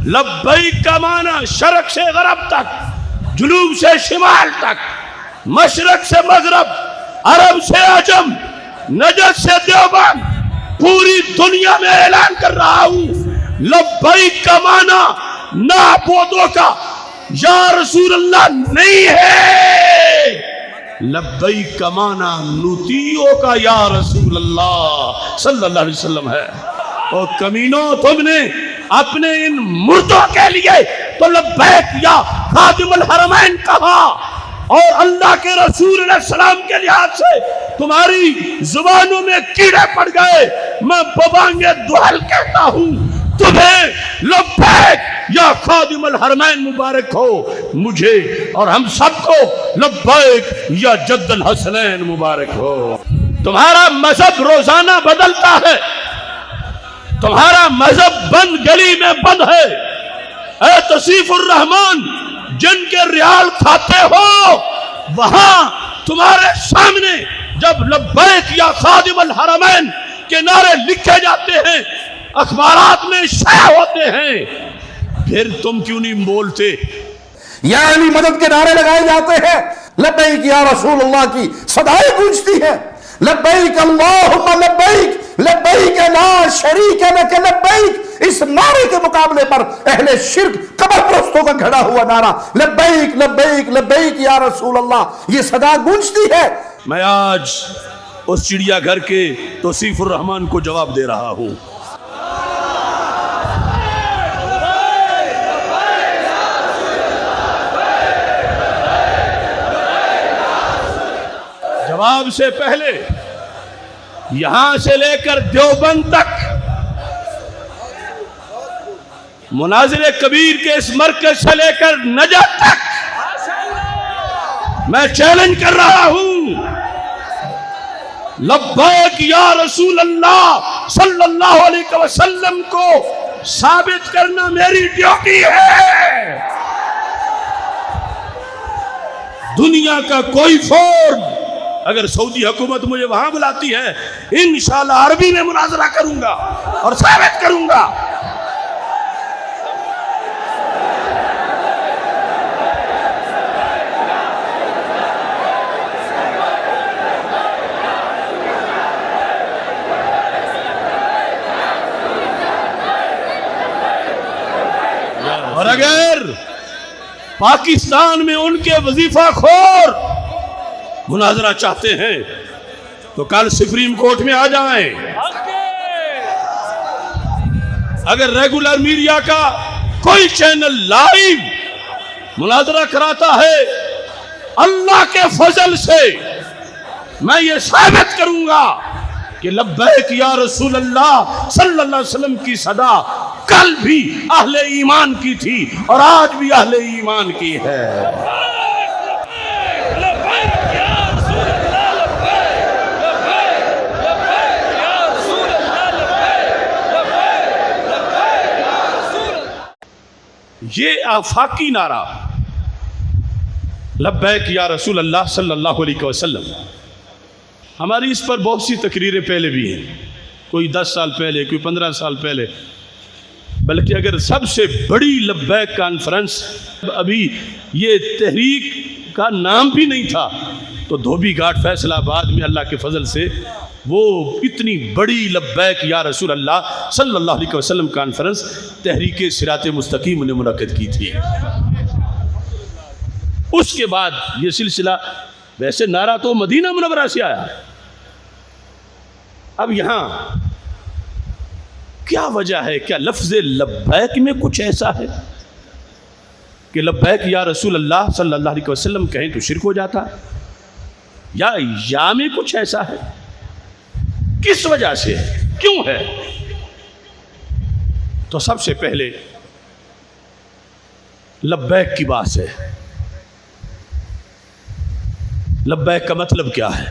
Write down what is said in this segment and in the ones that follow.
لبیک کا معنی شرق سے غرب تک، جنوب سے شمال تک، مشرق سے مغرب، عرب سے عجم، نجد سے دیوبند، پوری دنیا میں اعلان کر رہا ہوں لبیک کا معنی نعبدو کا یا رسول اللہ نہیں ہے، لبیک کا معنی نطیعو کا یا رسول اللہ صلی اللہ علیہ وسلم ہے۔ اور کمینوں، تم نے اپنے ان مردوں کے لیے تو لبیک یا خادم الحرمین کہا، اور اللہ کے رسول علیہ السلام کے لحاظ سے تمہاری زبانوں میں کیڑے پڑ گئے۔ میں ببانگ دہل کہتا ہوں تمہیں لبیک یا خادم الحرمین مبارک ہو، مجھے اور ہم سب کو لبیک یا جد الحسنین مبارک ہو۔ تمہارا مذہب روزانہ بدلتا ہے، تمہارا مذہب بند گلی میں بند ہے۔ اے تصیف الرحمان، جن کے ریال کھاتے ہو، وہاں تمہارے سامنے جب لبیک یا خادم الحرمین کے نعرے لکھے جاتے ہیں، اخبارات میں شائع ہوتے ہیں، پھر تم کیوں نہیں بولتے؟ یعنی مدد کے نعرے لگائے جاتے ہیں، لبیک یا رسول اللہ کی صدائیں گونجتی ہیں، لبیک اللہم لبیک، لبیک لا شریک لک لبیک۔ اس نعرے کے مقابلے پر اہل شرک قبر پرستوں کا گھڑا ہوا نعرہ لبیک لبیک لبیک یا رسول اللہ، یہ صدا گونجتی ہے۔ میں آج اس چڑیا گھر کے توصیف الرحمان کو جواب دے رہا ہوں۔ جواب سے پہلے یہاں سے لے کر دیوبند تک، مناظر کبیر کے اس مرکز سے لے کر نجد تک میں چیلنج کر رہا ہوں، لبیک یا رسول اللہ صلی اللہ علیہ وسلم کو ثابت کرنا میری ڈیوٹی ہے۔ دنیا کا کوئی فورم، اگر سعودی حکومت مجھے وہاں بلاتی ہے، انشاءاللہ عربی میں مناظرہ کروں گا اور ثابت کروں گا۔ اور اگر پاکستان میں ان کے وظیفہ خور مناظرہ چاہتے ہیں تو کل سپریم کورٹ میں آ جائیں۔ اگر ریگولر میڈیا کا کوئی چینل لائیو مناظرہ کراتا ہے، اللہ کے فضل سے میں یہ ثابت کروں گا کہ لبیک یا رسول اللہ صلی اللہ علیہ وسلم کی صدا کل بھی اہل ایمان کی تھی اور آج بھی اہل ایمان کی ہے۔ یہ آفاقی نعرہ لبیک یا رسول اللہ صلی اللہ علیہ وسلم، ہماری اس پر بہت سی تقریریں پہلے بھی ہیں، کوئی 10 سال پہلے، کوئی 15 سال پہلے، بلکہ اگر سب سے بڑی لبیک کانفرنس، ابھی یہ تحریک کا نام بھی نہیں تھا، تو دھوبی گھاٹ فیصل آباد میں اللہ کے فضل سے وہ اتنی بڑی لبیک یا رسول اللہ صلی اللہ علیہ وسلم کانفرنس تحریک صراط مستقیم نے منعقد کی تھی۔ اس کے بعد یہ سلسلہ، ویسے نعرہ تو مدینہ منورہ سے آیا، اب یہاں کیا وجہ ہے؟ کیا لفظ لبیک میں کچھ ایسا ہے کہ لبیک یا رسول اللہ صلی اللہ علیہ وسلم کہیں تو شرک ہو جاتا ہے؟ یا میں کچھ ایسا ہے؟ کس وجہ سے ہے؟ کیوں ہے؟ تو سب سے پہلے لبیک کی بات ہے۔ لبیک کا مطلب کیا ہے؟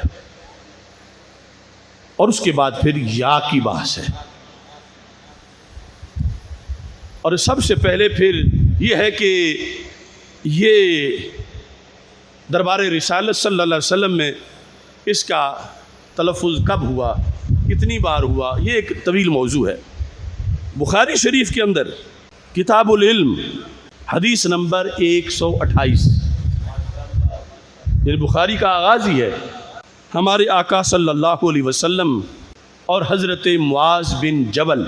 اور اس کے بعد پھر یا کی بحث ہے۔ اور سب سے پہلے پھر یہ ہے کہ یہ دربار رسالت صلی اللہ علیہ وسلم میں اس کا تلفظ کب ہوا، کتنی بار ہوا، یہ ایک طویل موضوع ہے۔ بخاری شریف کے اندر کتاب العلم حدیث نمبر 128، یہ بخاری کا آغاز ہی ہے ہمارے آقا صلی اللہ علیہ وسلم اور حضرت معاذ بن جبل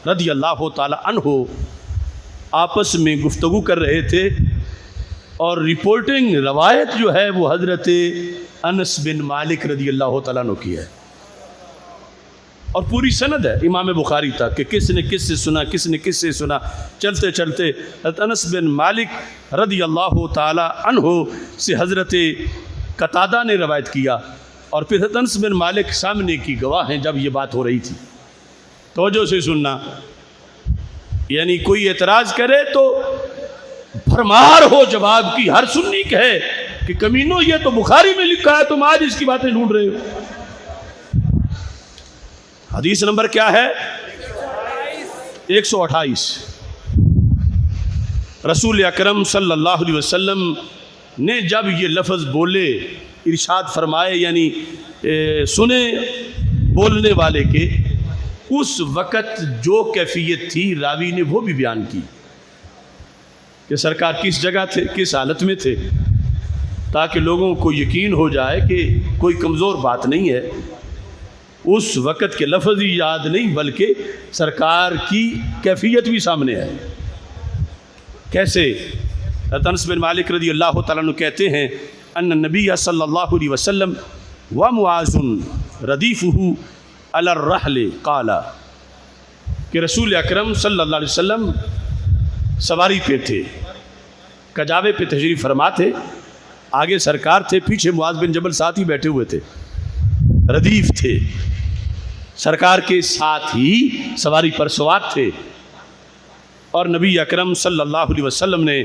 رضی اللہ تعالی عنہ آپس میں گفتگو کر رہے تھے، اور رپورٹنگ روایت جو ہے وہ حضرت انس بن مالک رضی اللہ تعالیٰ عنہ کی ہے، اور پوری سند ہے امام بخاری تک کہ کس نے کس سے سنا، کس نے کس سے سنا، چلتے چلتے حضرت انس بن مالک رضی اللہ تعالی عنہ سے حضرت قتادہ نے روایت کیا، اور پھر حضرت انس بن مالک سامنے کی گواہ ہیں جب یہ بات ہو رہی تھی۔ توجہ سے سننا، یعنی کوئی اعتراض کرے تو بھرمار ہو جواب کی، ہر سنی کہے کہ کمینوں یہ تو بخاری میں لکھا ہے، تم آج اس کی باتیں ڈھونڈ رہے ہو۔ حدیث نمبر کیا ہے؟ 128۔ رسول اکرم صلی اللہ علیہ وسلم نے جب یہ لفظ بولے، ارشاد فرمائے، یعنی سنے بولنے والے کے، اس وقت جو کیفیت تھی راوی نے وہ بھی بیان کی کہ سرکار کس جگہ تھے، کس حالت میں تھے، تاکہ لوگوں کو یقین ہو جائے کہ کوئی کمزور بات نہیں ہے۔ اس وقت کے لفظ ہی یاد نہیں بلکہ سرکار کی کیفیت بھی سامنے ہے۔ کیسے؟ انس بن مالک رضی اللہ تعالیٰ عنہ کہتے ہیں ان النبی صلی اللہ علیہ وسلم ومعاذ ردیفہ علی الرحل قال، کہ رسول اکرم صلی اللہ علیہ وسلم سواری پہ تھے، کجاوے پہ تشریف فرما تھے، آگے سرکار تھے، پیچھے معاذ بن جبل ساتھ ہی بیٹھے ہوئے تھے، ردیف تھے، سرکار کے ساتھ ہی سواری پر سوار تھے، اور نبی اکرم صلی اللہ علیہ وسلم نے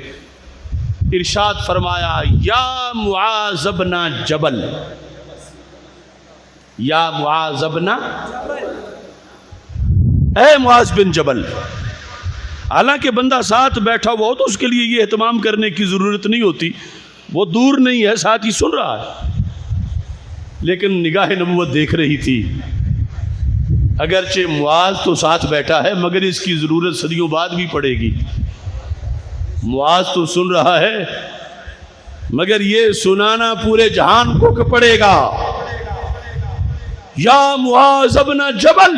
ارشاد فرمایا، یا معاذ بن جبل، یا معاذ بن، اے معاذ بن جبل۔ حالانکہ بندہ ساتھ بیٹھا ہوا ہو تو اس کے لیے یہ اہتمام کرنے کی ضرورت نہیں ہوتی، وہ دور نہیں ہے، ساتھ ہی سن رہا ہے، لیکن نگاہ نبوت دیکھ رہی تھی۔ اگرچہ معاذ تو ساتھ بیٹھا ہے مگر اس کی ضرورت صدیوں بعد بھی پڑے گی۔ معاذ تو سن رہا ہے مگر یہ سنانا پورے جہان کو پڑے گا۔ یا معاذ بن جبل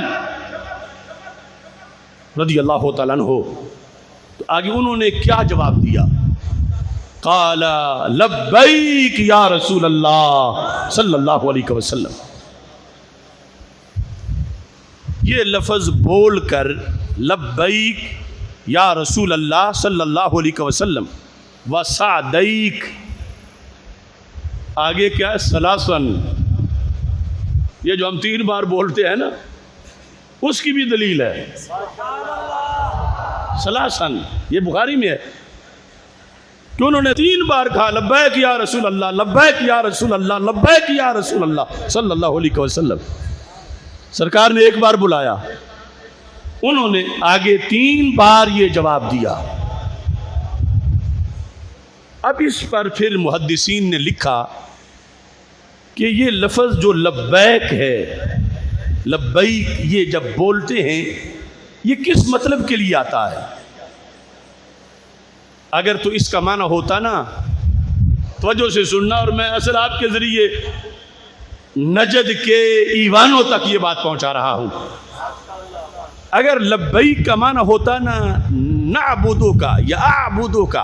رضی اللہ تعالیٰ عنہ، تو آگے انہوں نے کیا جواب دیا؟ قال لبیک یا رسول اللہ صلی اللہ علیہ وسلم۔ یہ لفظ بول کر لبیک یا رسول اللہ صلی اللہ علیہ وسلم وسعدیک، آگے کیا ہے؟ سلاسن، یہ جو ہم 3 بار بولتے ہیں نا، اس کی بھی دلیل ہے۔ سلاسن یہ بخاری میں ہے کہ انہوں نے 3 بار کہا لبیک یا رسول اللہ، لبیک یا رسول اللہ، لبیک یا رسول اللہ صلی اللہ علیہ وسلم۔ سرکار نے 1 بار بلایا، انہوں نے آگے 3 بار یہ جواب دیا۔ اب اس پر پھر محدثین نے لکھا کہ یہ لفظ جو لبیک ہے، لبیک، یہ جب بولتے ہیں یہ کس مطلب کے لیے آتا ہے؟ اگر تو اس کا معنی ہوتا نا، توجہ سے سننا، اور میں اصل آپ کے ذریعے نجد کے ایوانوں تک یہ بات پہنچا رہا ہوں۔ اگر لبیک کا معنی ہوتا نا نعبدو کا یا اعبدو کا،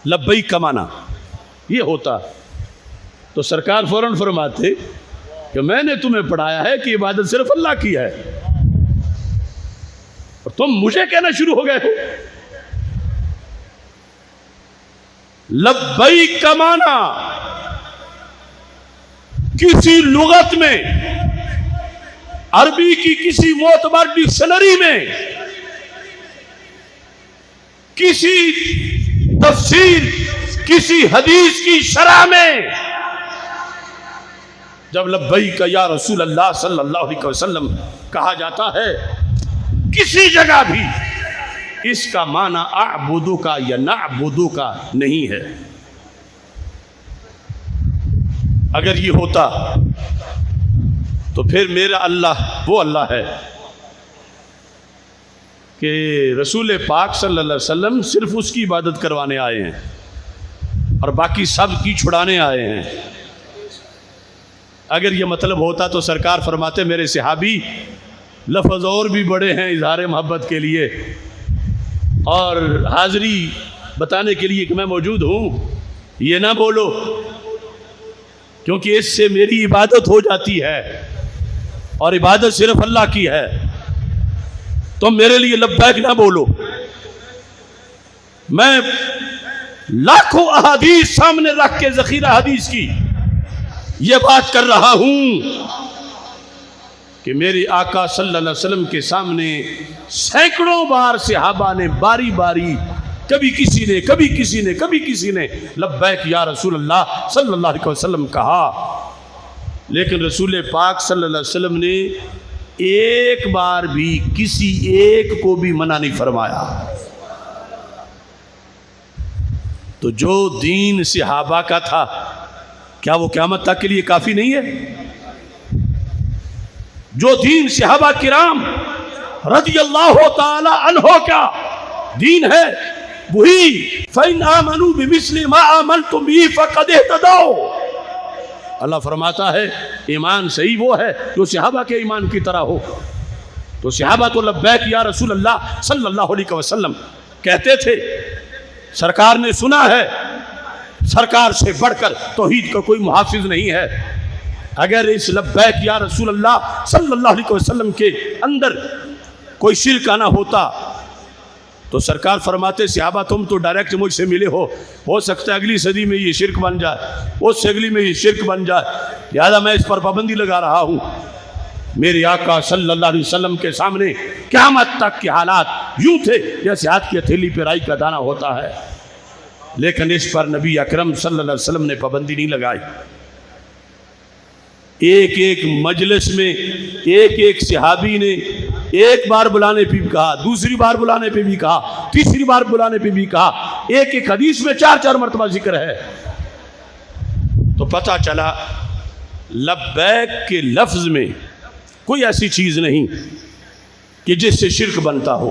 لبیک کا معنی یہ ہوتا تو سرکار فوراً فرماتے کہ میں نے تمہیں پڑھایا ہے کہ عبادت صرف اللہ کی ہے، اور تم مجھے کہنا شروع ہو گئے ہو۔ لبیک کا معنی کسی لغت میں، عربی کی کسی معتبر ڈکشنری میں، کسی تفسیر، کسی حدیث کی شرح میں جب لبیک یا رسول اللہ صلی اللہ علیہ وسلم کہا جاتا ہے کسی جگہ بھی، اس کا معنی اعبدو کا یا نعبدو کا نہیں ہے۔ اگر یہ ہوتا تو پھر میرا اللہ وہ اللہ ہے کہ رسول پاک صلی اللہ علیہ وسلم صرف اس کی عبادت کروانے آئے ہیں اور باقی سب کی چھڑانے آئے ہیں. اگر یہ مطلب ہوتا تو سرکار فرماتے میرے صحابی لفظ اور بھی بڑے ہیں اظہار محبت کے لیے اور حاضری بتانے کے لیے کہ میں موجود ہوں، یہ نہ بولو کیونکہ اس سے میری عبادت ہو جاتی ہے اور عبادت صرف اللہ کی ہے. تم میرے لیے لبیک نہ بولو. میں لاکھوں احادیث سامنے رکھ کے ذخیرہ حدیث کی یہ بات کر رہا ہوں کہ میرے آقا صلی اللہ علیہ وسلم کے سامنے سینکڑوں بار صحابہ نے باری باری کبھی کسی نے لبیک یا رسول اللہ صلی اللہ علیہ وسلم کہا، لیکن رسول پاک صلی اللہ علیہ وسلم نے ایک بار بھی کسی ایک کو بھی منع نہیں فرمایا. تو جو دین صحابہ کا تھا کیا وہ قیامت تک کے لیے کافی نہیں ہے؟ جو دین صحابہ کرام رضی اللہ تعالی عنہ کا دین ہے وہی فَإِنْ آمَنُوا بِمِثْلِ مَا آمَنْتُمْ بِهِ فَقَدْ اهْتَدَوْا. اللہ فرماتا ہے ایمان صحیح وہ ہے جو صحابہ کے ایمان کی طرح ہو. تو صحابہ تو لبیک یا رسول اللہ صلی اللہ علیہ وسلم کہتے تھے. سرکار نے سنا ہے سرکار سے بڑھ کر توحید کا کوئی محافظ نہیں ہے. اگر اس لبیک یا رسول اللہ صلی اللہ علیہ وسلم کے اندر کوئی شرک آنا ہوتا تو سرکار فرماتے صحابہ تم تو ڈائریکٹ مجھ سے ملے ہو سکتا ہے اگلی صدی میں یہ شرک بن جائے، اس سے اگلی میں یہ شرک بن جائے، لہذا میں اس پر پابندی لگا رہا ہوں. میرے آقا صلی اللہ علیہ وسلم کے سامنے قیامت تک کے حالات یوں تھے جیسے ہاتھ کی ہتھیلی پہ رائی کا دانہ ہوتا ہے، لیکن اس پر نبی اکرم صلی اللہ علیہ وسلم نے پابندی نہیں لگائی. ایک مجلس میں ایک صحابی نے ایک بار بلانے پہ بھی کہا، دوسری بار بلانے پہ بھی کہا، تیسری بار بلانے پہ بھی کہا، ایک حدیث میں 4 مرتبہ ذکر ہے. تو پتہ چلا لبیک کے لفظ میں کوئی ایسی چیز نہیں کہ جس سے شرک بنتا ہو.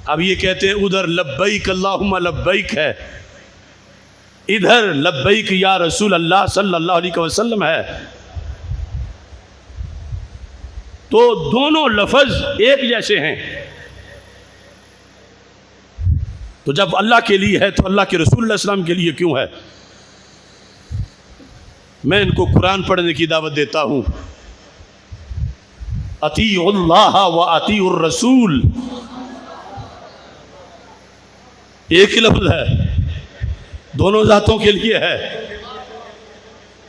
اب یہ کہتے ہیں ادھر لبیک اللہم لبیک ہے، ادھر لبیک یا رسول اللہ صلی اللہ علیہ وسلم ہے. تو دونوں لفظ ایک جیسے ہیں. تو جب اللہ کے لیے ہے تو اللہ کے رسول اللہ علیہ وسلم کے لیے کیوں ہے؟ میں ان کو قرآن پڑھنے کی دعوت دیتا ہوں. اطیعوا اللہ و اطیعوا الرسول ایک ہی لفظ ہے، دونوں ذاتوں کے لیے ہے.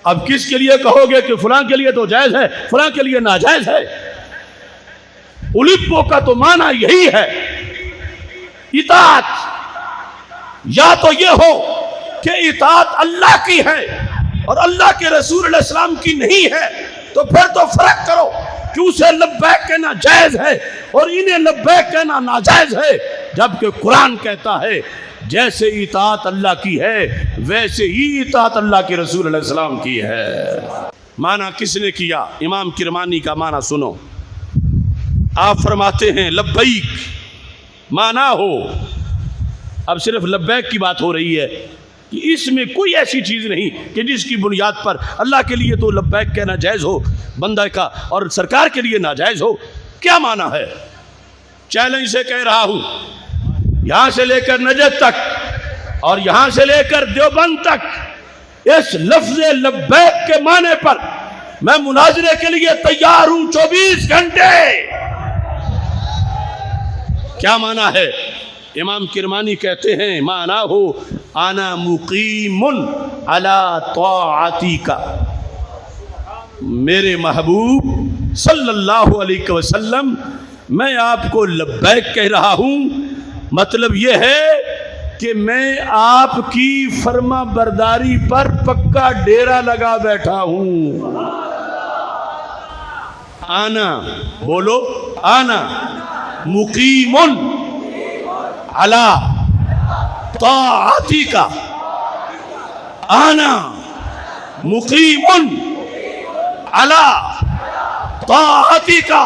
اب کس کے لیے کہو گے کہ فلاں کے لیے تو جائز ہے فلاں کے لیے ناجائز ہے؟ الیپو کا تو معنی یہی ہے اطاعت. یا تو یہ ہو کہ اطاعت اللہ کی ہے اور اللہ کے رسول علیہ السلام کی نہیں ہے، تو پھر تو فرق کرو کہ اسے لبیک کہنا جائز ہے اور انہیں لبیک کہنا ناجائز ہے، جبکہ قرآن کہتا ہے جیسے اطاعت اللہ کی ہے ویسے ہی اطاعت اللہ کے رسول علیہ السلام کی ہے. معنی کس نے کیا؟ امام کرمانی کا معنی سنو. آپ فرماتے ہیں لبیک معنی ہو، اب صرف لبیک کی بات ہو رہی ہے کہ اس میں کوئی ایسی چیز نہیں کہ جس کی بنیاد پر اللہ کے لیے تو لبیک کہنا جائز ہو بندہ کا اور سرکار کے لیے ناجائز ہو. کیا معنی ہے؟ چیلنج سے کہہ رہا ہوں، یہاں سے لے کر نجد تک اور یہاں سے لے کر دیوبند تک اس لفظ لبیک کے معنی پر میں مناظرے کے لیے تیار ہوں 24 گھنٹے. کیا معنی ہے؟ امام کرمانی کہتے ہیں معنی ہو انا مقیم علی طاعتی کا. میرے محبوب صلی اللہ علیہ وسلم میں آپ کو لبیک کہہ رہا ہوں، مطلب یہ ہے کہ میں آپ کی فرما برداری پر پکا ڈیرا لگا بیٹھا ہوں. آنا بولو، آنا مقیم علی طاعتی کا، آنا مقیم علی طاعتی کا،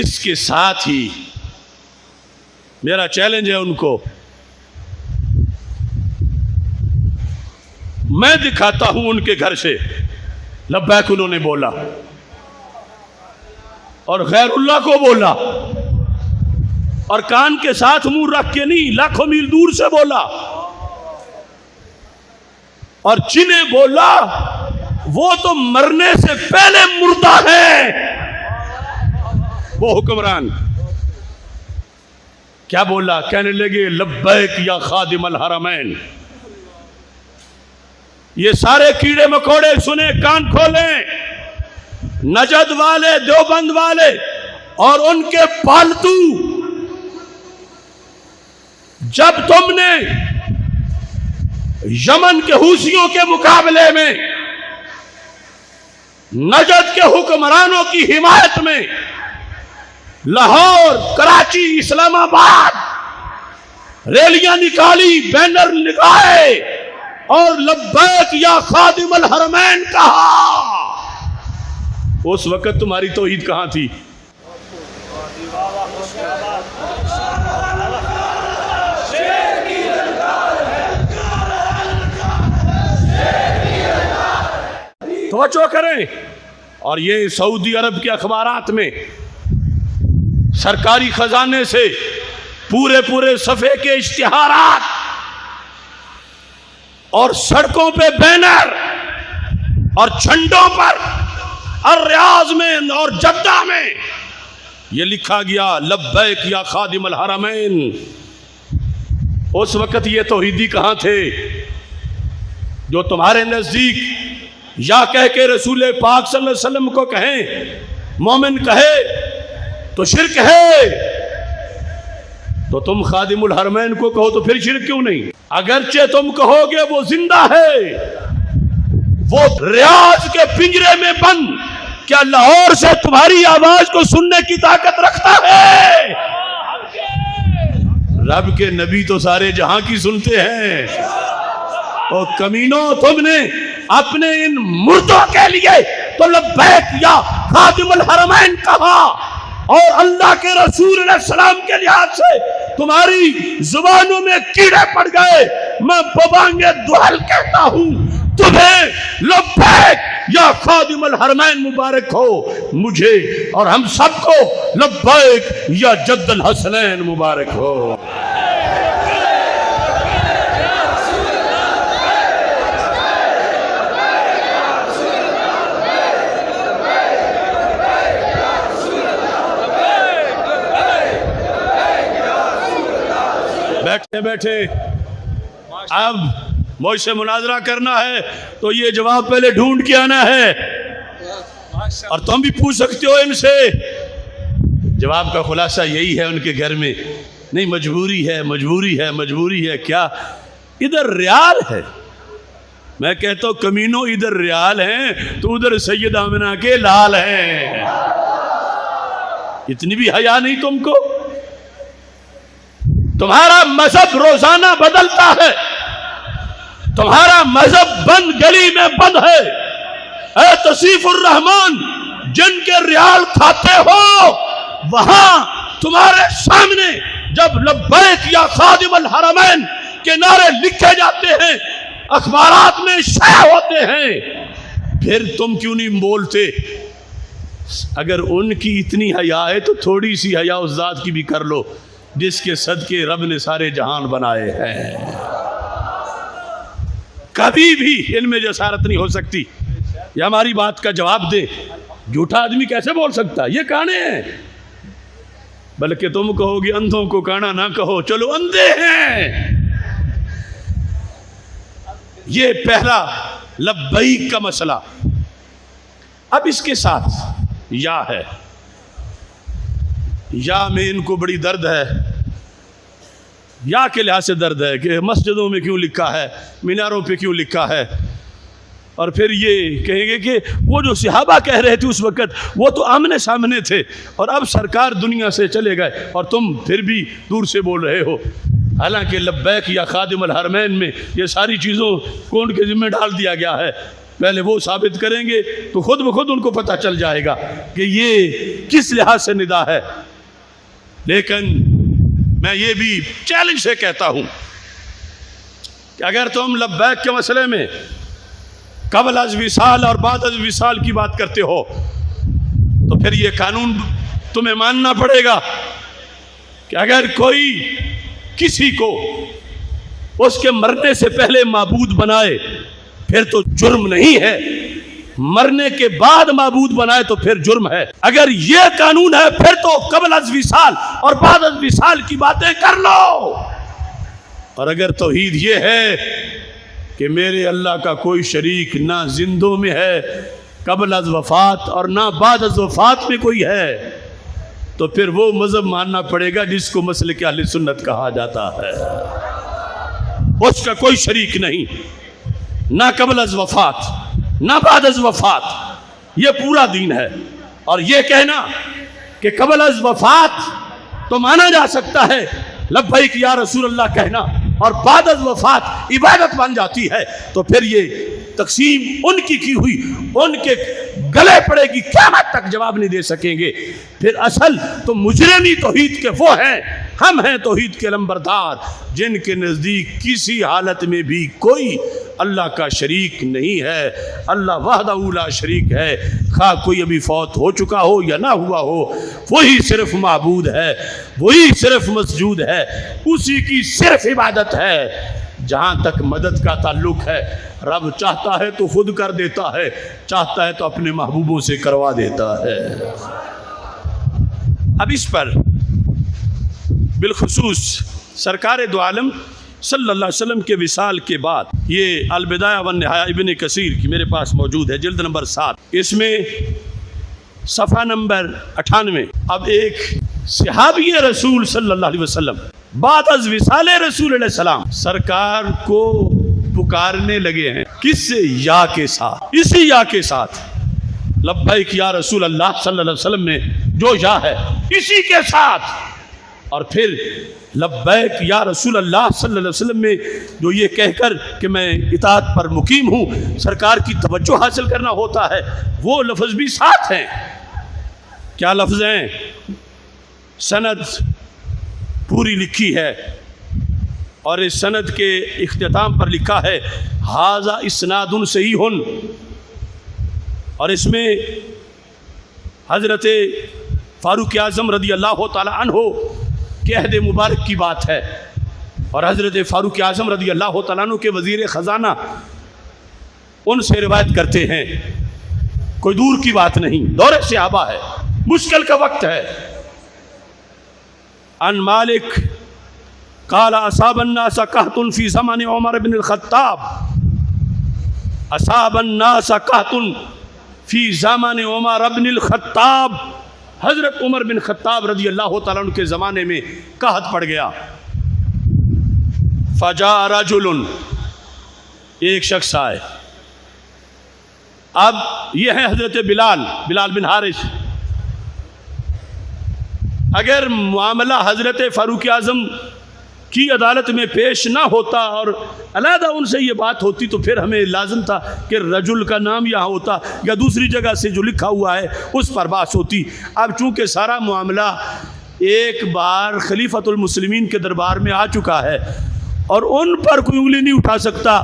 اس کے ساتھ ہی میرا چیلنج ہے ان کو، میں دکھاتا ہوں ان کے گھر سے لبیک انہوں نے بولا اور غیر اللہ کو بولا، اور کان کے ساتھ منہ رکھ کے نہیں، لاکھوں میل دور سے بولا، اور جنہیں بولا وہ تو مرنے سے پہلے مردہ ہے۔ وہ حکمران کیا بولا؟ کہنے لگے لبیک یا خادم الحرمین۔ یہ سارے کیڑے مکوڑے سنیں، کان کھولیں، نجد والے، دیوبند والے اور ان کے پالتو، جب تم نے یمن کے حوثیوں کے مقابلے میں نجد کے حکمرانوں کی حمایت میں لاہور، کراچی، اسلام آباد ریلیاں نکالی، بینر لگائے اور لبیک یا خادم الحرمین کہا، اس وقت تمہاری توحید کہاں تھی؟ توجہ کریں۔ اور یہ سعودی عرب کے اخبارات میں سرکاری خزانے سے پورے صفحے کے اشتہارات اور سڑکوں پہ بینر اور جھنڈوں پر الریاض میں اور جدہ میں یہ لکھا گیا لبیک یا خادم الحرمین۔ اس وقت یہ توحیدی کہاں تھے جو تمہارے نزدیک یا کہہ کے رسول پاک صلی اللہ علیہ وسلم کو کہیں مومن کہے تو شرک ہے، تو تم خادم الحرمین کو کہو تو پھر شرک کیوں نہیں؟ اگرچہ تم کہو گے وہ زندہ ہے، وہ ریاض کے پنجرے میں بند، کیا لاہور سے تمہاری آواز کو سننے کی طاقت رکھتا ہے؟ رب کے نبی تو سارے جہاں کی سنتے ہیں۔ اور کمینوں، تم نے اپنے ان مردوں کے لیے تو لبیک یا خادم الحرمین کہا، اور اللہ کے رسول علیہ السلام کے لحاظ سے تمہاری زبانوں میں کیڑے پڑ گئے۔ میں ببانگ دہل کہتا ہوں تمہیں لبیک یا خادم الحرمین مبارک ہو، مجھے اور ہم سب کو لبیک یا جد الحسنین مبارک ہو۔ بیٹھے بیٹھے اب مجھ سے مناظرہ کرنا ہے تو یہ جواب پہلے ڈھونڈ کے آنا ہے، اور تم بھی پوچھ سکتے ہو ان سے۔ جواب کا خلاصہ یہی ہے ان کے گھر میں، نہیں مجبوری ہے، مجبوری ہے، مجبوری ہے۔ کیا ادھر ریال ہے؟ میں کہتا ہوں کمینوں، ادھر ریال ہیں تو ادھر سید آمنہ کے لال ہیں۔ اتنی بھی حیا نہیں تم کو؟ تمہارا مذہب روزانہ بدلتا ہے، تمہارا مذہب بند گلی میں بند ہے۔ اے تصیف الرحمان، جن کے ریال کھاتے ہو، وہاں تمہارے سامنے جب لبیک یا خادم الحرمین کے نعرے لکھے جاتے ہیں، اخبارات میں شائع ہوتے ہیں، پھر تم کیوں نہیں بولتے؟ اگر ان کی اتنی حیا ہے تو تھوڑی سی حیا اس ذات کی بھی کر لو جس کے صدقے رب نے سارے جہان بنائے ہیں۔ کبھی بھی ان میں جسارت نہیں ہو سکتی یہ ہماری بات کا جواب دے۔ جھوٹا آدمی کیسے بول سکتا؟ یہ کانے ہیں، بلکہ تم کہو گے اندھوں کو کانا نہ کہو، چلو اندھے ہیں۔ یہ پہلا لبیک کا مسئلہ۔ اب اس کے ساتھ یا ہے، یا میں ان کو بڑی درد ہے، یا کے لحاظ سے درد ہے کہ مسجدوں میں کیوں لکھا ہے، میناروں پہ کیوں لکھا ہے، اور پھر یہ کہیں گے کہ وہ جو صحابہ کہہ رہے تھے اس وقت وہ تو آمنے سامنے تھے، اور اب سرکار دنیا سے چلے گئے اور تم پھر بھی دور سے بول رہے ہو۔ حالانکہ لبیک یا خادم الحرمین میں یہ ساری چیزوں کون کے ذمہ ڈال دیا گیا ہے؟ پہلے وہ ثابت کریں گے تو خود بخود ان کو پتہ چل جائے گا کہ یہ کس لحاظ سے ندا ہے۔ لیکن میں یہ بھی چیلنج سے کہتا ہوں کہ اگر تم لبیک کے مسئلے میں قبل از وصال اور بعد از وصال کی بات کرتے ہو تو پھر یہ قانون تمہیں ماننا پڑے گا کہ اگر کوئی کسی کو اس کے مرنے سے پہلے معبود بنائے پھر تو جرم نہیں ہے، مرنے کے بعد معبود بنائے تو پھر جرم ہے۔ اگر یہ قانون ہے پھر تو قبل از وصال اور بعد از وصال کی باتیں کر لو۔ اور اگر توحید یہ ہے کہ میرے اللہ کا کوئی شریک نہ زندوں میں ہے قبل از وفات اور نہ بعد از وفات میں کوئی ہے تو پھر وہ مذہب ماننا پڑے گا جس کو مسلک اہل سنت کہا جاتا ہے۔ اس کا کوئی شریک نہیں، نہ قبل از وفات نہ بعد از وفات، یہ پورا دین ہے۔ اور یہ کہنا کہ قبل از وفات تو مانا جا سکتا ہے لبیک یا رسول اللہ کہنا اور بعد از وفات عبادت بن جاتی ہے، تو پھر یہ تقسیم ان کی ہوئی ان کے گلے پڑے گی، قیامت تک جواب نہیں دے سکیں گے۔ پھر اصل تو مجرمی توحید کے وہ ہیں، ہم ہیں توحید کے لمبردار جن کے نزدیک کسی حالت میں بھی کوئی اللہ کا شریک نہیں ہے، اللہ وحدہ لا شریک ہے، خواہ کوئی ابھی فوت ہو چکا ہو یا نہ ہوا ہو، وہی صرف معبود ہے، وہی صرف مسجود ہے، اسی کی صرف عبادت ہے۔ جہاں تک مدد کا تعلق ہے، رب چاہتا ہے تو خود کر دیتا ہے، چاہتا ہے تو اپنے محبوبوں سے کروا دیتا ہے۔ اب اس پر بالخصوص سرکار دو عالم صلی اللہ علیہ وسلم کے وصال کے بعد یہ البدایہ والنہایہ ابن کثیر کی میرے پاس موجود ہے، جلد نمبر 7، اس میں صفحہ نمبر 98۔ اب ایک صحابی رسول صلی اللہ علیہ وسلم بعد از وصال رسول علیہ السلام سرکار کو پکارنے لگے ہیں، کس سے؟ یا کے ساتھ، اسی یا کے ساتھ، لبیک یا رسول اللہ صلی اللہ علیہ وسلم میں جو یا ہے اسی کے ساتھ، اور پھر لبیک یا رسول اللہ صلی اللہ علیہ وسلم میں جو یہ کہہ کر کہ میں اطاعت پر مقیم ہوں، سرکار کی توجہ حاصل کرنا ہوتا ہے، وہ لفظ بھی ساتھ ہیں۔ کیا لفظ ہیں؟ سند پوری لکھی ہے اور اس سند کے اختتام پر لکھا ہے ھذا اسناد صحیح، اور اس میں حضرت فاروق اعظم رضی اللہ تعالی عنہ کے عہد مبارک کی بات ہے، اور حضرت فاروق اعظم رضی اللہ تعالیٰ عنہ کے وزیر خزانہ ان سے روایت کرتے ہیں، کوئی دور کی بات نہیں، دور صحابہ ہے، مشکل کا وقت ہے۔ ان مالک قال اصاب الناس قحط فی زمان عمر بن الخطاب، اصاب الناس قحط فی زمان عمر بن الخطاب، حضرت عمر بن خطاب رضی اللہ تعالیٰ عنہ کے زمانے میں قحط پڑ گیا۔ فجاء رجل، ایک شخص آئے، اب یہ ہے حضرت بلال بن حارث۔ اگر معاملہ حضرت فاروق اعظم کی عدالت میں پیش نہ ہوتا اور علیحدہ ان سے یہ بات ہوتی تو پھر ہمیں لازم تھا کہ رجل کا نام یہاں ہوتا یا دوسری جگہ سے جو لکھا ہوا ہے اس پر بات ہوتی۔ اب چونکہ سارا معاملہ ایک بار خلیفۃ المسلمین کے دربار میں آ چکا ہے اور ان پر کوئی انگلی نہیں اٹھا سکتا،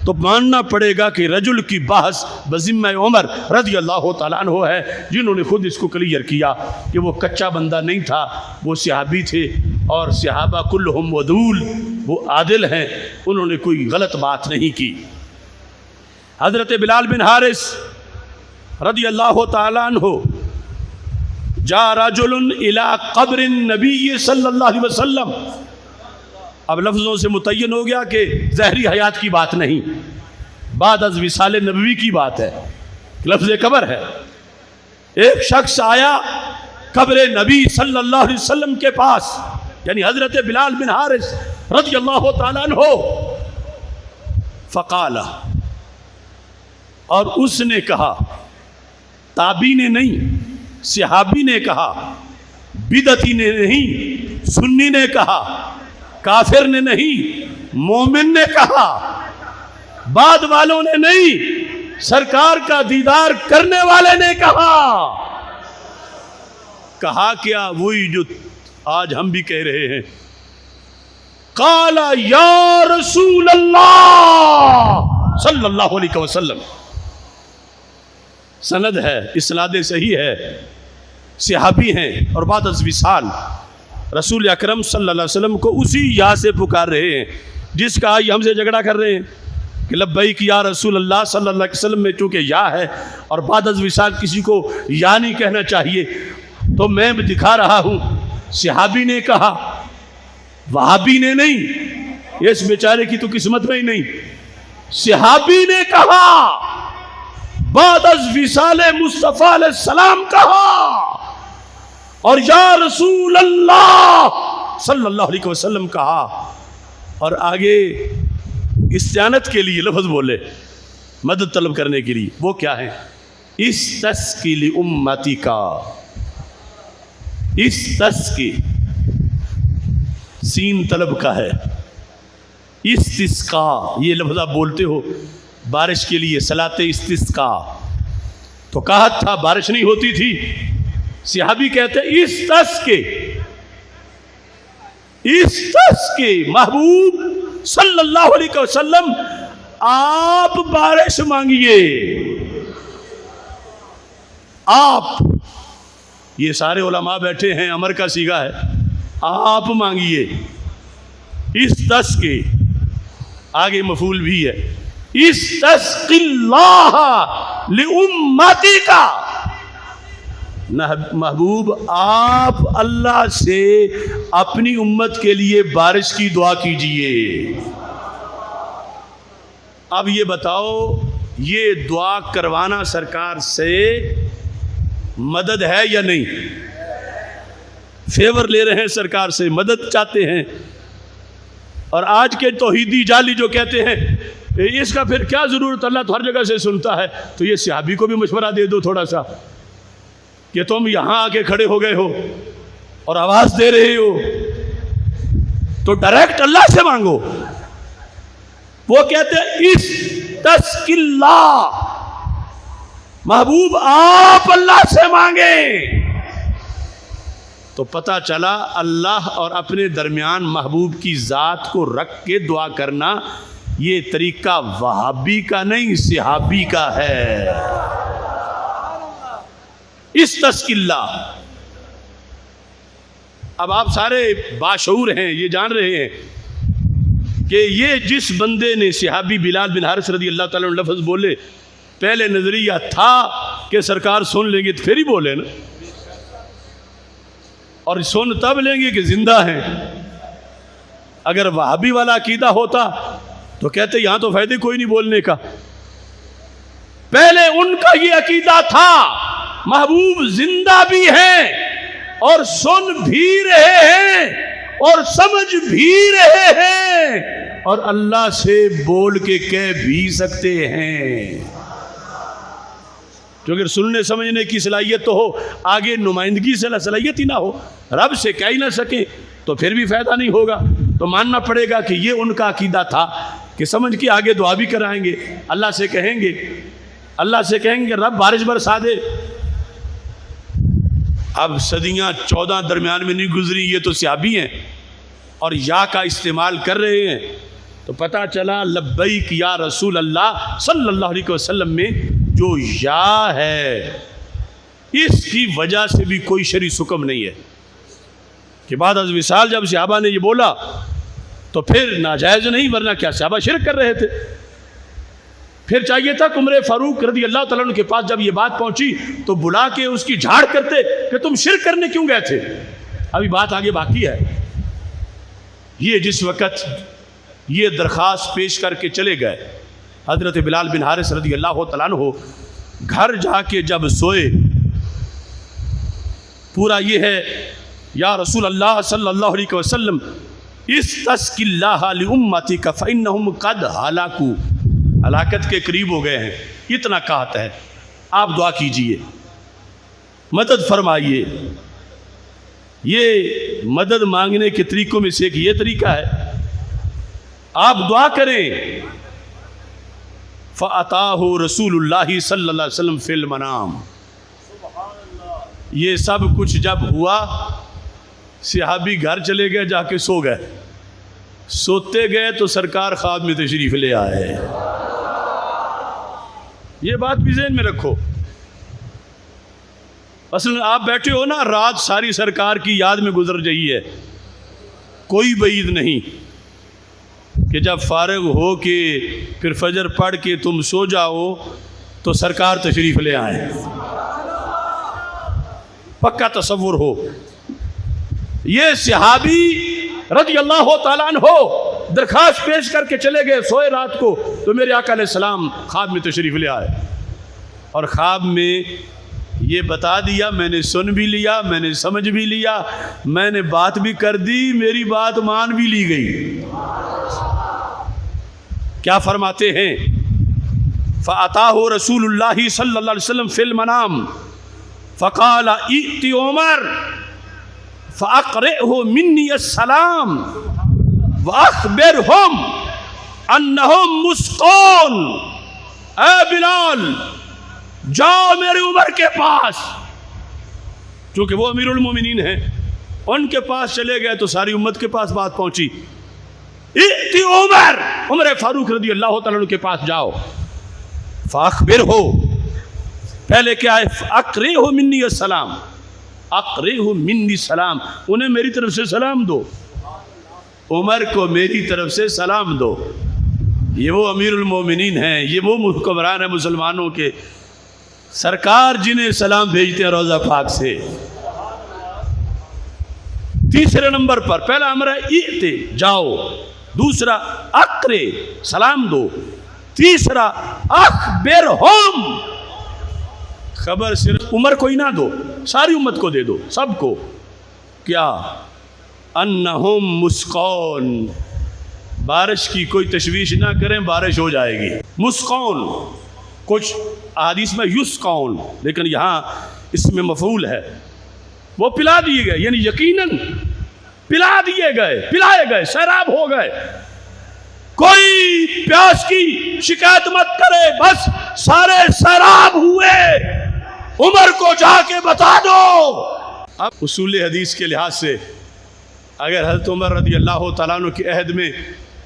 تو ماننا پڑے گا کہ رجل کی بحث بذمہ عمر رضی اللہ تعالیٰ عنہ ہے، جنہوں نے خود اس کو کلیئر کیا کہ وہ کچا بندہ نہیں تھا، وہ صحابی تھے، اور صحابہ کلہم عدول، وہ عادل ہیں، انہوں نے کوئی غلط بات نہیں کی۔ حضرت بلال بن حارث رضی اللہ تعالیٰ عنہ جاء رجل الی قبر النبی صلی اللہ علیہ وسلم، اب لفظوں سے متعین ہو گیا کہ ظاہری حیات کی بات نہیں، بعد از وصال نبوی کی بات ہے، لفظ قبر ہے۔ ایک شخص آیا قبر نبی صلی اللہ علیہ وسلم کے پاس، یعنی حضرت بلال بن حارث رضی اللہ تعالیٰ عنہ، فقال، اور اس نے کہا، تابعی نے نہیں، صحابی نے کہا، بدعتی نے نہیں، سنی نے کہا، کافر نے نہیں، مومن نے کہا، بعد والوں نے نہیں، سرکار کا دیدار کرنے والے نے کہا کیا؟ وہی جو آج ہم بھی کہہ رہے ہیں، قال یا رسول اللہ صلی اللہ علیہ وسلم. سند ہے، اسناد صحیح ہے، صحابی ہیں، اور بعد از وصال رسول اکرم صلی اللہ علیہ وسلم کو اسی یا سے پکار رہے ہیں جس کا آج ہم سے جھگڑا کر رہے ہیں کہ لبیک یا رسول اللہ صلی اللہ علیہ وسلم میں چونکہ یا ہے اور بعد از وصال کسی کو یا نہیں کہنا چاہیے، تو میں بھی دکھا رہا ہوں صحابی نے کہا، وہابی نے نہیں. اس بیچارے کی تو قسمت میں ہی نہیں. صحابی نے کہا، بعد از وصال مصطفیٰ علیہ السلام کہا، اور یا رسول اللہ صلی اللہ علیہ وسلم کہا، اور آگے استعانت کے لیے لفظ بولے، مدد طلب کرنے کے لیے. وہ کیا ہے؟ استسقی لامتی کا. استسقی سین طلب کا ہے. استسقا یہ لفظ آپ بولتے ہو بارش کے لیے، صلاۃ استسقا. تو کہا تھا بارش نہیں ہوتی تھی، صحابی کہتے استسقی. استسقی محبوب صلی اللہ علیہ وسلم آپ بارش مانگیے. آپ، یہ سارے علماء بیٹھے ہیں، امر کا صیغہ ہے، آپ مانگیے. استسقی آگے مفعول بھی ہے. استسقی اللہ لامتی کا. محبوب آپ اللہ سے اپنی امت کے لیے بارش کی دعا کیجئے. اب یہ بتاؤ، یہ دعا کروانا سرکار سے مدد ہے یا نہیں؟ فیور لے رہے ہیں سرکار سے، مدد چاہتے ہیں. اور آج کے توحیدی جعلی جو کہتے ہیں اس کا پھر کیا ضرورت، اللہ تو ہر جگہ سے سنتا ہے. تو یہ صحابی کو بھی مشورہ دے دو تھوڑا سا کہ تم یہاں آ کے کھڑے ہو گئے ہو اور آواز دے رہے ہو تو ڈائریکٹ اللہ سے مانگو. وہ کہتے ہیں استسقی اللہ، محبوب آپ اللہ سے مانگیں. تو پتہ چلا اللہ اور اپنے درمیان محبوب کی ذات کو رکھ کے دعا کرنا یہ طریقہ وہابی کا نہیں، صحابی کا ہے. استسقی اللہ. اب آپ سارے باشعور ہیں، یہ جان رہے ہیں کہ یہ جس بندے نے صحابی بلال بن حارث رضی اللہ تعالیٰ عنہ لفظ بولے، پہلے نظریہ تھا کہ سرکار سن لیں گے تو پھر ہی بولے نا، اور سن تب لیں گے کہ زندہ ہیں. اگر وہابی والا عقیدہ ہوتا تو کہتے یہاں تو فائدے کوئی نہیں بولنے کا. پہلے ان کا یہ عقیدہ تھا محبوب زندہ بھی ہیں اور سن بھی رہے ہیں اور سمجھ بھی رہے ہیں اور اللہ سے بول کے کہہ بھی سکتے ہیں. جو اگر سننے سمجھنے کی صلاحیت تو ہو، آگے نمائندگی سے صلاحیت ہی نہ ہو، رب سے کہہ ہی نہ سکیں تو پھر بھی فائدہ نہیں ہوگا. تو ماننا پڑے گا کہ یہ ان کا عقیدہ تھا کہ سمجھ کے آگے دعا بھی کرائیں گے، اللہ سے کہیں گے رب بارش برسا دے. اب صدیاں 14 درمیان میں نہیں گزری، یہ تو صحابی ہیں اور یا کا استعمال کر رہے ہیں. تو پتہ چلا لبیک یا رسول اللہ صلی اللہ علیہ وسلم میں جو یا ہے اس کی وجہ سے بھی کوئی شرعی حکم نہیں ہے کہ بعد از وصال جب صحابہ نے یہ بولا تو پھر ناجائز نہیں، ورنہ کیا صحابہ شرک کر رہے تھے. پھر چاہیے تھا عمر فاروق رضی اللہ تعالیٰ عنہ کے پاس جب یہ بات پہنچی تو بلا کے اس کی جھاڑ کرتے کہ تم شرک کرنے کیوں گئے تھے. ابھی بات آگے باقی ہے. یہ جس وقت یہ درخواست پیش کر کے چلے گئے حضرت بلال بن حارث رضی اللہ تعالیٰ عنہ، گھر جا کے جب سوئے پورا یہ ہے یا رسول اللہ صلی اللہ علیہ وسلم استسقی اللہ لامتک فانہم قد ہلاکوا، ہلاکت کے قریب ہو گئے ہیں، اتنا کہتا ہے. آپ دعا کیجئے، مدد فرمائیے. یہ مدد مانگنے کے طریقوں میں سے ایک یہ طریقہ ہے، آپ دعا کریں فَأَتَاهُ رسول اللہ صلی اللہ علیہ وسلم فی المنام. یہ سب کچھ جب ہوا صحابی گھر چلے گئے، جا کے سو گئے. سوتے گئے تو سرکار خواب میں تشریف لے آئے. یہ بات بھی ذہن میں رکھو. اصل آپ بیٹھے ہو نا، رات ساری سرکار کی یاد میں گزر رہی ہے. کوئی بعید نہیں کہ جب فارغ ہو کے پھر فجر پڑھ کے تم سو جاؤ تو سرکار تشریف لے آئیں. پکا تصور ہو. یہ صحابی رضی اللہ تعالیٰ عنہ درخواست پیش کر کے چلے گئے، سوئے رات کو تو میرے آقا علیہ السلام خواب میں تشریف لے آئے، اور خواب میں یہ بتا دیا میں نے سن بھی لیا، میں نے سمجھ بھی لیا، میں نے بات بھی کر دی، میری بات مان بھی لی گئی. کیا فرماتے ہیں؟ فَأَتَاهُ رسول اللہ صلی اللہ علیہ وسلم فی المنام فقال ائت عمر فاقرئه منی السلام واخبرهم انهم مسقون. اے بلال جاؤ میرے عمر کے پاس، چونکہ وہ امیر المومنین ہیں، ان کے پاس چلے گئے تو ساری امت کے پاس بات پہنچی. ائت عمر، عمر فاروق رضی اللہ تعالیٰ عنہ کے پاس جاؤ. فاخبرہ، پہلے کیا ہے؟ اقرئہ منی السلام، اقرئہ منی السلام، انہیں میری طرف سے سلام دو، عمر کو میری طرف سے سلام دو. یہ وہ امیر المومنین ہیں، یہ وہ حکمران ہیں مسلمانوں کے، سرکار جنہیں سلام بھیجتے ہیں روضہ پاک سے. تیسرے نمبر پر پہلا امر ہے ائت، جاؤ، دوسرا اقرئ، سلام دو، تیسرا اخبرہم، خبر صرف عمر کو ہی نہ دو، ساری امت کو دے دو، سب کو. کیا؟ انہم مسقون، بارش کی کوئی تشویش نہ کریں، بارش ہو جائے گی. مسقون، کچھ احادیث میں یسقون، لیکن یہاں اس میں مفعول ہے. وہ پلا دیے گئے، یعنی یقیناً پلا دیے گئے، پلائے گئے، سیراب ہو گئے. کوئی پیاس کی شکایت مت کرے، بس سارے سیراب ہوئے، عمر کو جا کے بتا دو. اب اصول حدیث کے لحاظ سے اگر حضرت عمر رضی اللہ تعالیٰ عنہ کے عہد میں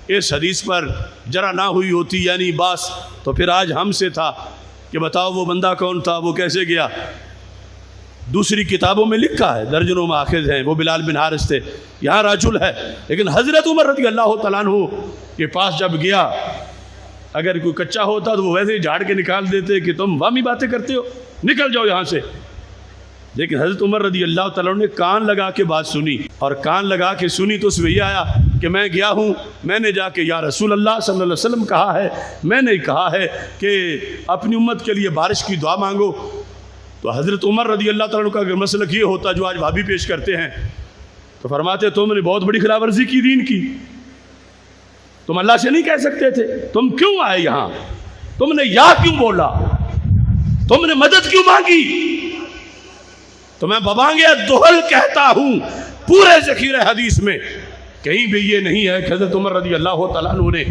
اس حدیث پر جرا نہ ہوئی ہوتی، یعنی باس، تو پھر آج ہم سے تھا کہ بتاؤ وہ بندہ کون تھا، وہ کیسے گیا. دوسری کتابوں میں لکھا ہے، درجنوں ماخذ ہیں، وہ بلال بن حارث تھے، یہاں رجل ہے. لیکن حضرت عمر رضی اللہ تعالیٰ عنہ کے پاس جب گیا، اگر کوئی کچا ہوتا تو وہ ویسے ہی جھاڑ کے نکال دیتے کہ تم وامی باتیں کرتے ہو، نکل جاؤ یہاں سے. لیکن حضرت عمر رضی اللہ تعالیٰ عنہ نے کان لگا کے بات سنی، اور کان لگا کے سنی تو اس میں یہ آیا کہ میں گیا ہوں، میں نے جا کے یا رسول اللہ صلی اللہ علیہ وسلم کہا ہے، میں نے کہا ہے کہ اپنی امت کے لیے بارش کی دعا مانگو. تو حضرت عمر رضی اللہ تعالیٰ عنہ کا اگر مسلک یہ ہوتا جو آج بھابی پیش کرتے ہیں، تو فرماتے تم نے بہت بڑی خلاف ورزی کی دین کی، تم اللہ سے نہیں کہہ سکتے تھے، تم کیوں آئے یہاں، تم نے یا کیوں بولا، تم نے مدد کیوں مانگی. تو میں ببانگے دہل کہتا ہوں، پورے ذخیرہ حدیث میں کہیں بھی یہ نہیں ہے کہ حضرت عمر رضی اللہ تعالیٰ عنہ نے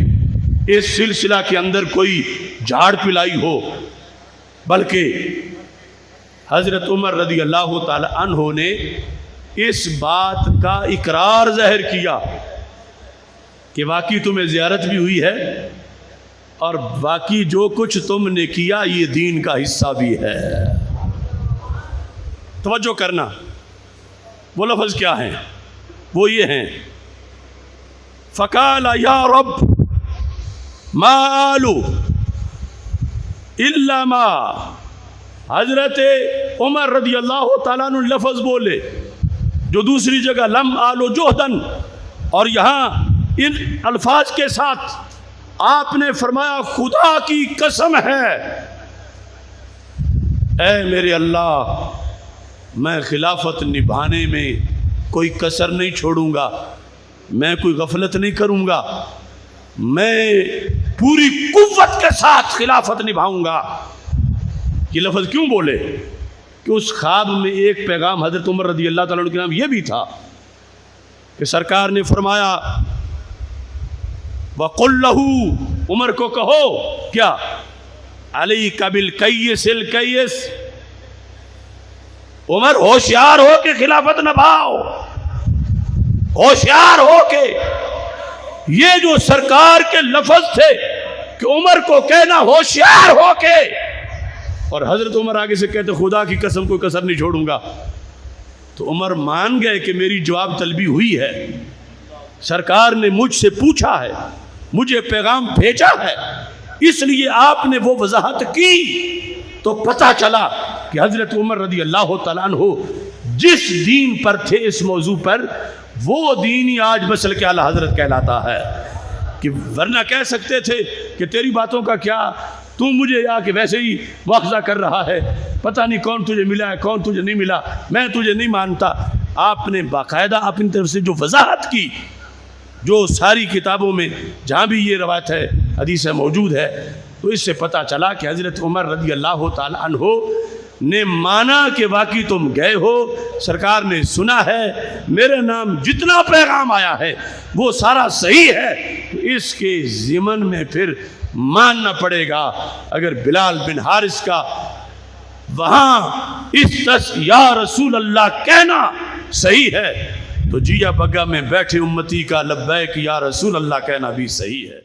اس سلسلہ کے اندر کوئی جھاڑ پلائی ہو، بلکہ حضرت عمر رضی اللہ تعالیٰ عنہ نے اس بات کا اقرار ظاہر کیا کہ واقعی تمہیں زیارت بھی ہوئی ہے، اور واقعی جو کچھ تم نے کیا یہ دین کا حصہ بھی ہے. توجہ کرنا، وہ لفظ کیا ہیں؟ وہ یہ ہیں فقال یا رب ما آلو الا ما. حضرت عمر رضی اللہ تعالیٰ عنہ لفظ بولے جو دوسری جگہ لم آلو جوہدن، اور یہاں ان الفاظ کے ساتھ آپ نے فرمایا خدا کی قسم ہے، اے میرے اللہ میں خلافت نبھانے میں کوئی کسر نہیں چھوڑوں گا، میں کوئی غفلت نہیں کروں گا، میں پوری قوت کے ساتھ خلافت نبھاؤں گا. یہ لفظ کیوں بولے؟ کہ اس خواب میں ایک پیغام حضرت عمر رضی اللہ تعالیٰ عنہ کے نام یہ بھی تھا کہ سرکار نے فرمایا وَقُلْ لَهُ، عمر کو کہو کیا علیک بالکیس الکیس، عمر ہوشیار ہو کے خلافت نبھاؤ، ہوشیار ہو کے۔ یہ جو سرکار کے لفظ تھے کہ عمر کو کہنا ہوشیار ہو کے، اور حضرت عمر آگے سے کہتے خدا کی قسم کوئی کسر نہیں چھوڑوں گا، تو عمر مان گئے کہ میری جواب طلبی ہوئی ہے، سرکار نے مجھ سے پوچھا ہے، مجھے پیغام بھیجا ہے، اس لیے آپ نے وہ وضاحت کی۔ تو پتہ چلا کہ حضرت عمر رضی اللہ تعالیٰ عنہ جس دین پر تھے اس موضوع پر، وہ دین ہی آج مسلک اعلیٰ حضرت کہلاتا ہے۔ کہ ورنہ کہہ سکتے تھے کہ تیری باتوں کا کیا، تو مجھے آ کے ویسے ہی مواخذہ کر رہا ہے، پتہ نہیں کون تجھے ملا ہے کون تجھے نہیں ملا، میں تجھے نہیں مانتا۔ آپ نے باقاعدہ اپنی طرف سے جو وضاحت کی، جو ساری کتابوں میں جہاں بھی یہ روایت ہے حدیث موجود ہے، تو اس سے پتہ چلا کہ حضرت عمر رضی اللہ تعالیٰ عنہ نے مانا کہ واقعی تم گئے ہو، سرکار نے سنا ہے، میرے نام جتنا پیغام آیا ہے وہ سارا صحیح ہے، تو اس کے ضمن میں پھر ماننا پڑے گا۔ اگر بلال بن حارث کا وہاں اس یا رسول اللہ کہنا صحیح ہے، تو جیا بگا میں بیٹھے امتی کا لبیک یا رسول اللہ کہنا بھی صحیح ہے۔